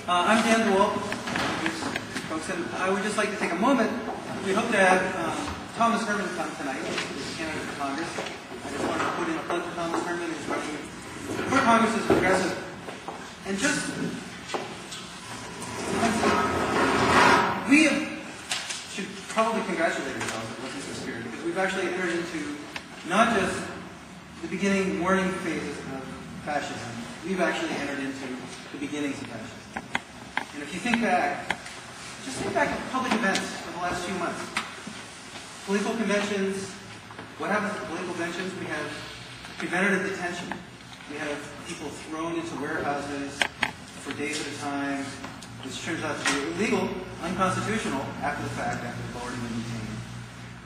I'm Dan DeWalt, folks, and I would just like to take a moment. We hope to have Thomas Herman come tonight, who's a candidate for Congress. I just wanted to put in a plug for Thomas Herman, who's running for Congress as progressive. And just, should probably congratulate ourselves at looking so spirit, because we've actually entered into not just the beginning warning phases of fascism, we've actually entered into the beginnings of fascism. And if you think back, just think back at public events of the last few months. Political conventions, what happens at political conventions? We have preventative detention. We have people thrown into warehouses for days at a time, which turns out to be illegal, unconstitutional, after the fact, after they've already been detained.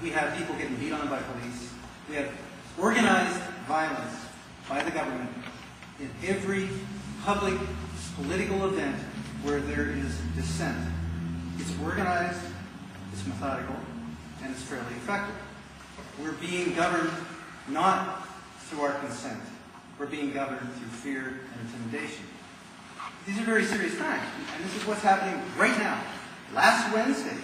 We have people getting beat on by police. We have organized violence by the government in every public political event where there is dissent. It's organized, it's methodical, and it's fairly effective. We're being governed not through our consent. We're being governed through fear and intimidation. These are very serious times, and this is what's happening right now. Last Wednesday,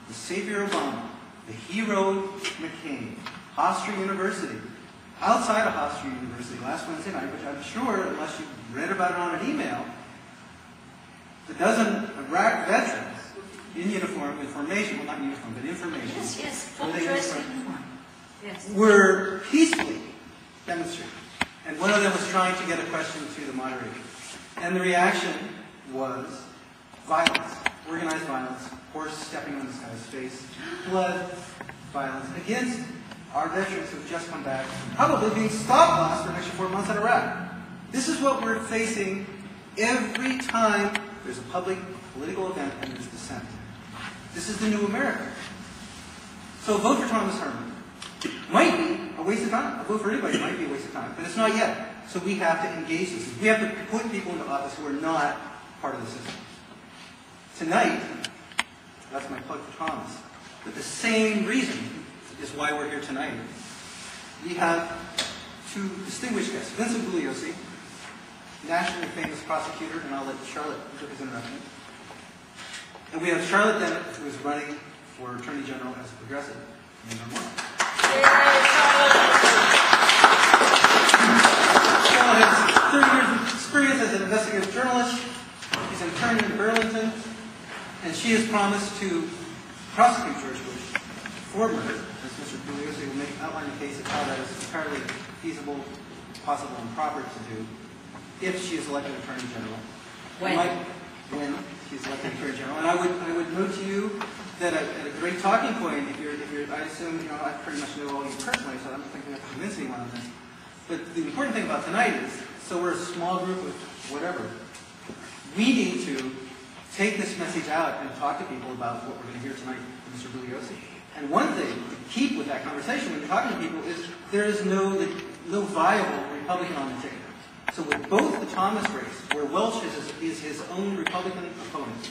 the Savior Obama, the hero McCain, Hofstra University, outside of Hofstra University last Wednesday night, which I'm sure, unless you read about it on an email, a dozen Iraq veterans in uniform, with formation, well not uniform, but information. Yes, full dress uniform. Yes. Were peacefully demonstrating. And one of them was trying to get a question to the moderator. And the reaction was violence, organized violence, horse stepping on this guy's face, blood, violence against our veterans who have just come back, probably being stop-loss for an extra 4 months in Iraq. This is what we're facing every time there's a public political event and there's dissent. This is the new America. So a vote for Thomas Herman might be a waste of time. A vote for anybody might be a waste of time, but it's not yet. So we have to engage this. We have to put people into office who are not part of the system. Tonight, that's my plug for Thomas, but the same reason is why we're here tonight. We have two distinguished guests. Vincent Bugliosi, nationally famous prosecutor, and I'll let Charlotte give his introduction. And we have Charlotte Dennette, who is running for Attorney General as a progressive. Charlotte has 30 years of experience as an investigative journalist. She's an attorney in Burlington, and she has promised to prosecute George Bush for murder, as Mr. Bugliosi will outline the case of how that is entirely feasible, possible, and proper to do if she is elected Attorney General. When she's elected Attorney General. And I would note to you that at a great talking point, if you're, I assume, I pretty much know all of you personally, so I don't think we have to convince anyone on this. But the important thing about tonight is, so we're a small group of whatever, we need to take this message out and talk to people about what we're going to hear tonight from Mr. Bugliosi. And one thing to keep with that conversation when you're talking to people is there is no viable Republican on the ticket. So with both the Thomas race, where Welch is his own Republican opponent,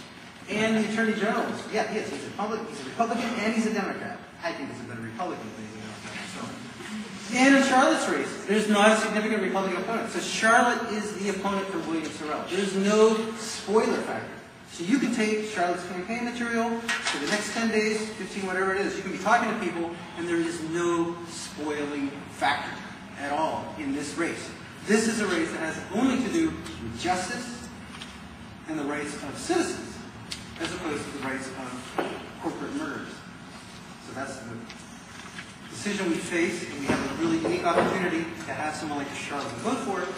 and the Attorney General, yeah, he is. He's a Republican and he's a Democrat. I think he's a better Republican than he's a Democrat. So. And in Charlotte's race, there's not a significant Republican opponent. So Charlotte is the opponent for William Sorrell. There's no spoiler factor. So you can take Charlotte's campaign material for the next 10 days, 15, whatever it is. You can be talking to people, and there is no spoiling factor at all in this race. This is a race that has only to do with justice and the rights of citizens, as opposed to the rights of corporate murderers. So that's the decision we face, and we have a really unique opportunity to have someone like Charlotte vote for it.